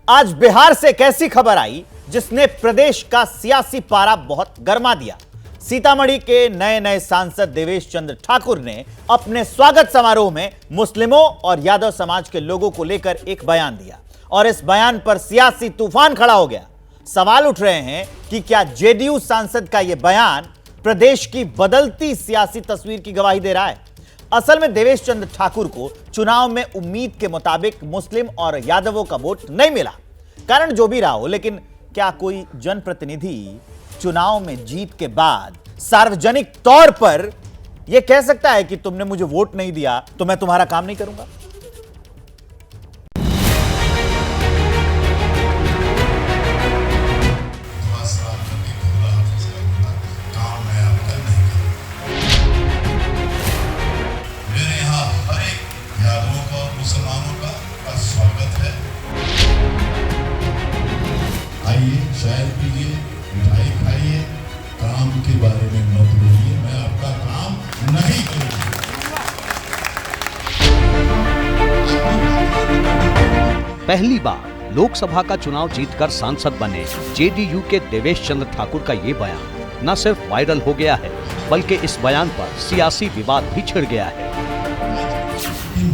आज बिहार से एक ऐसी खबर आई जिसने प्रदेश का सियासी पारा बहुत गर्मा दिया। सीतामढ़ी के नए नए सांसद देवेश चंद्र ठाकुर ने अपने स्वागत समारोह में मुस्लिमों और यादव समाज के लोगों को लेकर एक बयान दिया और इस बयान पर सियासी तूफान खड़ा हो गया। सवाल उठ रहे हैं कि क्या जेडीयू सांसद का यह बयान प्रदेश की बदलती सियासी तस्वीर की गवाही दे रहा है। असल में देवेश चंद्र ठाकुर को चुनाव में उम्मीद के मुताबिक मुस्लिम और यादवों का वोट नहीं मिला। कारण जो भी रहा हो, लेकिन क्या कोई जनप्रतिनिधि चुनाव में जीत के बाद सार्वजनिक तौर पर यह कह सकता है कि तुमने मुझे वोट नहीं दिया तो मैं तुम्हारा काम नहीं करूंगा। चाय पीजिए, मिठाई खाइए, काम के बारे में मत बोलिए, मैं आपका काम नहीं करूंगा। पहली बार लोकसभा का चुनाव जीतकर सांसद बने जेडीयू के देवेश चंद्र ठाकुर का ये बयान न सिर्फ वायरल हो गया है, बल्कि इस बयान पर सियासी विवाद भी छिड़ गया है।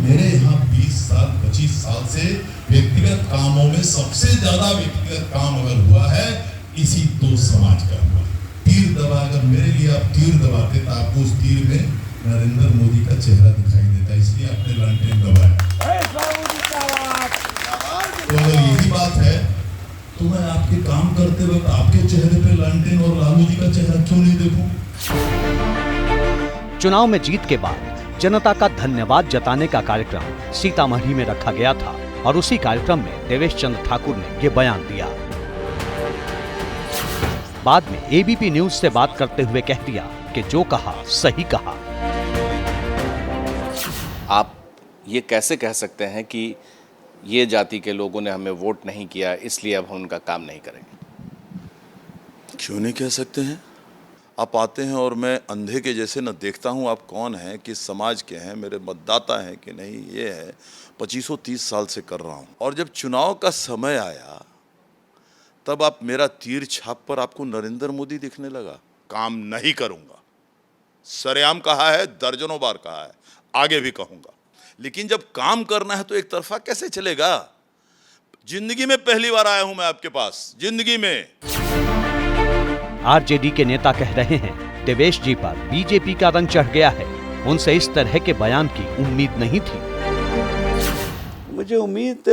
मेरे यहाँ 20 साल 25 साल से व्यक्तिगत कामों में सबसे ज्यादा व्यक्तिगत काम अगर हुआ है इसी दो समाज का हुआ। तीर दबा, अगर मेरे लिए आप तीर दबाते तो आपको उस तीर में नरेंद्र मोदी का चेहरा दिखाई देता, इसलिए आपने लालटेन दबाया। तो अगर यही बात है तो मैं आपके काम करते वक्त आपके चेहरे पे लालटेन और लालू जी का चेहरा क्यों नहीं देखूं? चुनाव में जीत के बाद जनता का धन्यवाद जताने का कार्यक्रम सीतामढ़ी में रखा गया था और उसी कार्यक्रम में देवेश चंद्र ठाकुर ने ये बयान दिया। बाद में एबीपी न्यूज से बात करते हुए कह दिया कि जो कहा सही कहा। आप ये कैसे कह सकते हैं कि ये जाति के लोगों ने हमें वोट नहीं किया इसलिए अब हम उनका काम नहीं करेंगे? क्यों नहीं कह सकते हैं? आप आते हैं और मैं अंधे के जैसे न देखता हूं आप कौन हैं, किस समाज के हैं, मेरे मतदाता हैं कि नहीं। ये है 25-30 साल से कर रहा हूं और जब चुनाव का समय आया तब आप मेरा तीर छाप पर आपको नरेंद्र मोदी दिखने लगा। काम नहीं करूंगा, सरेआम कहा है, दर्जनों बार कहा है, आगे भी कहूंगा। लेकिन जब काम करना है तो एक तरफा कैसे चलेगा? जिंदगी में पहली बार आया हूं मैं आपके पास, जिंदगी में। आरजेडी के नेता कह रहे हैं देवेश जी पर बीजेपी का रंग चढ़ गया है। उनसे इस तरह के बयान की उम्मीद नहीं थी। मुझे उम्मीद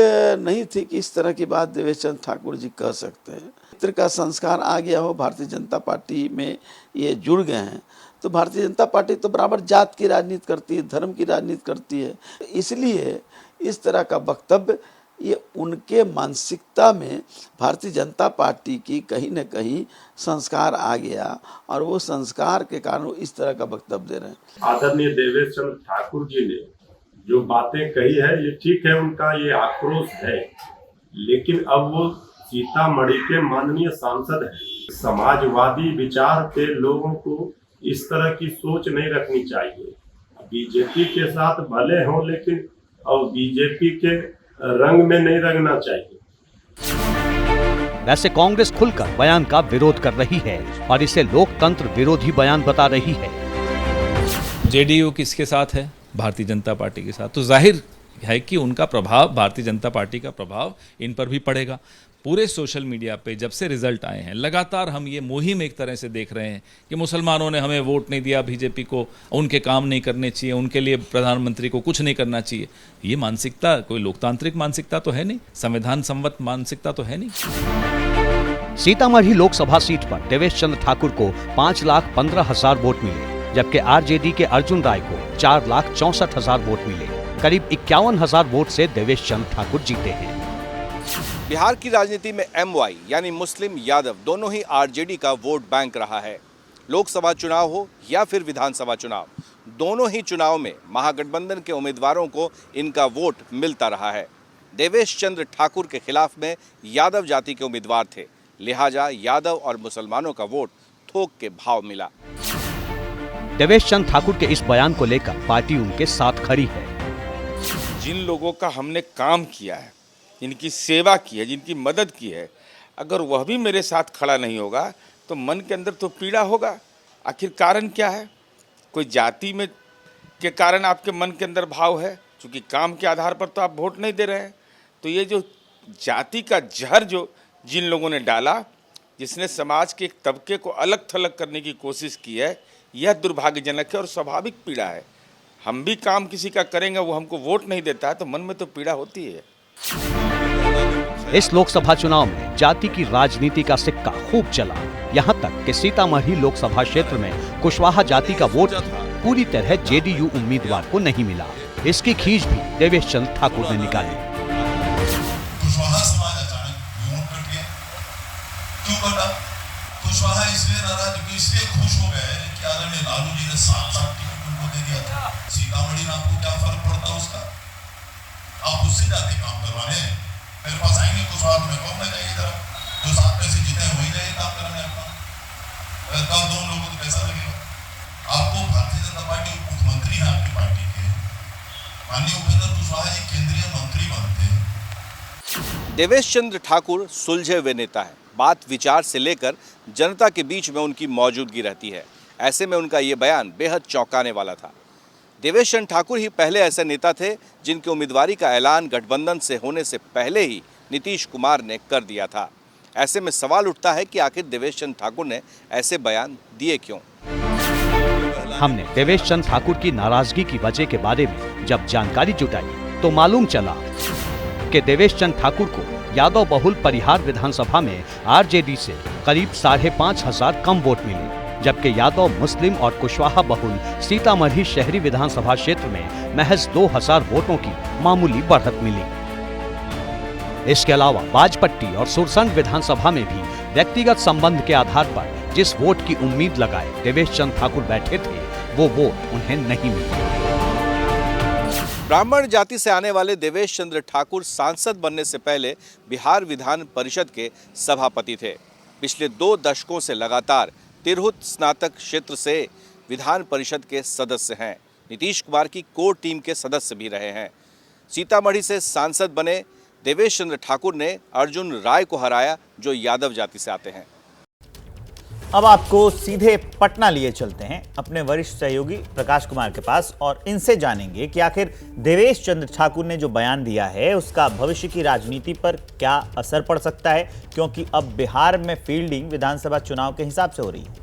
नहीं थी कि इस तरह की बात देवेश चंद्र ठाकुर जी कह सकते हैं। मित्र का संस्कार आ गया हो, भारतीय जनता पार्टी में ये जुड़ गए हैं, तो भारतीय जनता पार्टी तो बराबर जात की राजनीति करती है, धर्म की राजनीति करती है। इसलिए इस तरह का वक्तव्य ये उनके मानसिकता में भारतीय जनता पार्टी की कहीं न कहीं संस्कार आ गया और वो संस्कार के कारण वो इस तरह का वक्तव्य दे रहे हैं। आदरणीय देवेश चंद्र ठाकुर जी ने जो बातें कही है ये ठीक है, उनका ये आक्रोश है, लेकिन अब वो सीतामढ़ी के माननीय सांसद हैं। समाजवादी विचार के लोगों को इस तरह की सोच नहीं रखनी चाहिए। बीजेपी के साथ भले हों, लेकिन अब बीजेपी के रंग में नहीं रंगना चाहिए। वैसे कांग्रेस खुलकर बयान का विरोध कर रही है और इसे लोकतंत्र विरोधी बयान बता रही है। जेडीयू किसके साथ है? भारतीय जनता पार्टी के साथ। तो जाहिर है कि उनका प्रभाव, भारतीय जनता पार्टी का प्रभाव इन पर भी पड़ेगा। पूरे सोशल मीडिया पे जब से रिजल्ट आए हैं लगातार हम ये मुहिम एक तरह से देख रहे हैं कि मुसलमानों ने हमें वोट नहीं दिया, बीजेपी को उनके काम नहीं करने चाहिए, उनके लिए प्रधानमंत्री को कुछ नहीं करना चाहिए। ये मानसिकता कोई लोकतांत्रिक मानसिकता तो है नहीं, संविधान सम्मत मानसिकता तो है नहीं। सीतामढ़ी लोकसभा सीट पर देवेश चंद्र ठाकुर को 5,15,000 वोट मिले, जबकि आरजेडी के अर्जुन राय को 4,64,000 वोट मिले। करीब 51,000 वोट से देवेश चंद्र ठाकुर जीते हैं। बिहार की राजनीति में एमवाई यानी मुस्लिम यादव दोनों ही आरजेडी का वोट बैंक रहा है। लोकसभा चुनाव हो या फिर विधानसभा चुनाव, दोनों ही चुनाव में महागठबंधन के उम्मीदवारों को इनका वोट मिलता रहा है। देवेश चंद्र ठाकुर के खिलाफ में यादव जाति के उम्मीदवार थे, लिहाजा यादव और मुसलमानों का वोट थोक के भाव मिला। देवेश चंद्र ठाकुर के इस बयान को लेकर पार्टी उनके साथ खड़ी है। जिन लोगों का हमने काम किया है जिनकी सेवा की है, जिनकी मदद की है, अगर वह भी मेरे साथ खड़ा नहीं होगा तो मन के अंदर तो पीड़ा होगा। आखिर कारण क्या है? कोई जाति में के कारण आपके मन के अंदर भाव है, क्योंकि काम के आधार पर तो आप वोट नहीं दे रहे हैं। तो ये जो जाति का जहर जो जिन लोगों ने डाला, जिसने समाज के एक तबके को अलग थलग करने की कोशिश की है, यह दुर्भाग्यजनक है और स्वाभाविक पीड़ा है। हम भी काम किसी का करेंगे, वो हमको वोट नहीं देता है तो मन में तो पीड़ा होती है। इस लोकसभा चुनाव में जाति की राजनीति का सिक्का खूब चला। यहाँ तक कि सीतामढ़ी लोकसभा क्षेत्र में कुशवाहा जाति का वोट पूरी तरह जेडीयू उम्मीदवार को नहीं मिला। इसकी खींच भी देवेश चंद्र ठाकुर ने निकाली। कुशवाहा समाज अचानक क्यों कट गया? क्यों कटा? कुशवाहा इसलिए नाराज, इसलिए खुश हो गए कि आदरणीय लालू जी ने 7 टिकट उनको दे दिया था। सीतामढ़ी में आपको क्या फर्क पड़ता उसका? आप उससे जाते काम करवाने मेरे पास आएंगे कुशवाहा में, कौन ना जाएगी तरफ जो 7 में से जीते वही जाएगी काम करने अपना। कल 2 लोगों को पैसा लगेगा। आपको भारतीय जनता पार्टी मुख्यमंत्री है आपकी पार्टी के, माननीय उपेंद्र कुशवाहा जी केंद्रीय मंत्री बनते। देवेश चंद्र ठाकुर सुलझे हुए नेता है। बात विचार से लेकर जनता के बीच में उनकी मौजूदगी रहती है। ऐसे में उनका ये बयान बेहद चौंकाने वाला था। देवेश चंद्र ठाकुर ही पहले ऐसे नेता थे जिनके उम्मीदवारी का ऐलान गठबंधन से होने से पहले ही नीतीश कुमार ने कर दिया था। ऐसे में सवाल उठता है कि आखिर देवेश चंद्र ठाकुर ने ऐसे बयान दिए क्यों? हमने देवेश चंद्र ठाकुर की नाराजगी की वजह के बारे में जब जानकारी जुटाई तो मालूम चला कि देवेश चंद्र ठाकुर को यादव बहुल परिहार विधानसभा में आरजेडी से करीब 5,500 कम वोट मिले, जबकि यादव मुस्लिम और कुशवाहा बहुल सीतामढ़ी शहरी विधानसभा क्षेत्र में महज 2,000 वोटों की मामूली बढ़त मिली। इसके अलावा बाजपट्टी और सुरसंड विधानसभा में भी व्यक्तिगत संबंध के आधार पर जिस वोट की उम्मीद लगाए देवेश चंद्र ठाकुर बैठे थे, वो वोट उन्हें नहीं मिला। ब्राह्मण जाति से आने वाले देवेश चंद्र ठाकुर सांसद बनने से पहले बिहार विधान परिषद के सभापति थे। पिछले 2 दशकों से लगातार तिरहुत स्नातक क्षेत्र से विधान परिषद के सदस्य हैं। नीतीश कुमार की कोर टीम के सदस्य भी रहे हैं। सीतामढ़ी से सांसद बने देवेश चंद्र ठाकुर ने अर्जुन राय को हराया, जो यादव जाति से आते हैं। अब आपको सीधे पटना लिए चलते हैं अपने वरिष्ठ सहयोगी प्रकाश कुमार के पास और इनसे जानेंगे कि आखिर देवेश चंद्र ठाकुर ने जो बयान दिया है उसका भविष्य की राजनीति पर क्या असर पड़ सकता है, क्योंकि अब बिहार में फील्डिंग विधानसभा चुनाव के हिसाब से हो रही है।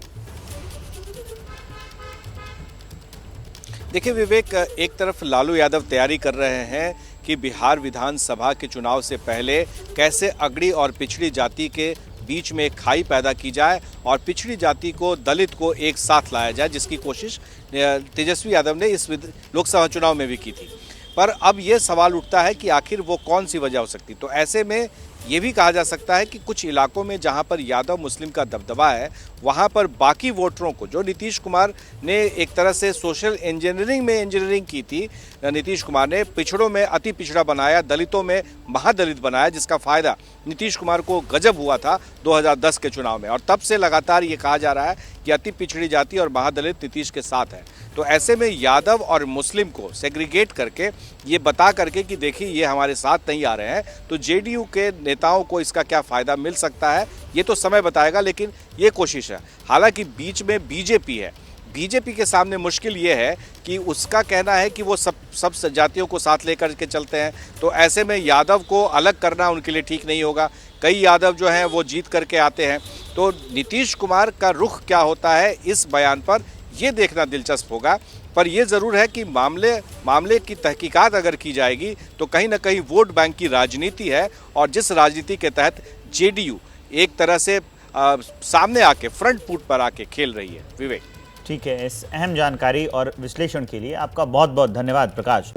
देखिए विवेक, एक तरफ लालू यादव तैयारी कर रहे हैं कि बिहार विधानसभा के चुनाव से पहले कैसे अगड़ी और पिछड़ी जाति के बीच में एक खाई पैदा की जाए और पिछड़ी जाति को, दलित को एक साथ लाया जाए, जिसकी कोशिश तेजस्वी यादव ने इस लोकसभा चुनाव में भी की थी। पर अब ये सवाल उठता है कि आखिर वो कौन सी वजह हो सकती। तो ऐसे में ये भी कहा जा सकता है कि कुछ इलाकों में जहां पर यादव मुस्लिम का दबदबा है, वहां पर बाकी वोटरों को, जो नीतीश कुमार ने एक तरह से सोशल इंजीनियरिंग में इंजीनियरिंग की थी, नीतीश कुमार ने पिछड़ों में अति पिछड़ा बनाया, दलितों में महादलित बनाया, जिसका फायदा नीतीश कुमार को गजब हुआ था 2010 के चुनाव में। और तब से लगातार ये कहा जा रहा है कि अति पिछड़ी जाति और महादलित नीतीश के साथ है। तो ऐसे में यादव और मुस्लिम को सेग्रीगेट करके, ये बता करके कि देखिए ये हमारे साथ नहीं आ रहे हैं, तो जेडीयू के नेताओं को इसका क्या फायदा मिल सकता है, ये तो समय बताएगा, लेकिन ये कोशिश है। हालांकि बीच में बीजेपी है। बीजेपी के सामने मुश्किल ये है कि उसका कहना है कि वो सब जातियों को साथ लेकर के चलते हैं। तो ऐसे में यादव को अलग करना उनके लिए ठीक नहीं होगा। कई यादव जो हैं वो जीत करके आते हैं। तो नीतीश कुमार का रुख क्या होता है इस बयान पर, ये देखना दिलचस्प होगा। पर यह ज़रूर है कि मामले की तहकीकात अगर की जाएगी तो कहीं ना कहीं वोट बैंक की राजनीति है, और जिस राजनीति के तहत जेडीयू एक तरह से सामने आके, फ्रंट फुट पर आके खेल रही है। विवेक, ठीक है, इस अहम जानकारी और विश्लेषण के लिए आपका बहुत बहुत धन्यवाद प्रकाश।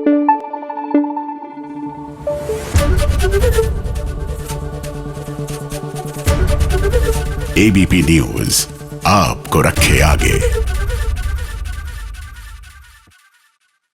एबीपी न्यूज आपको रखे आगे।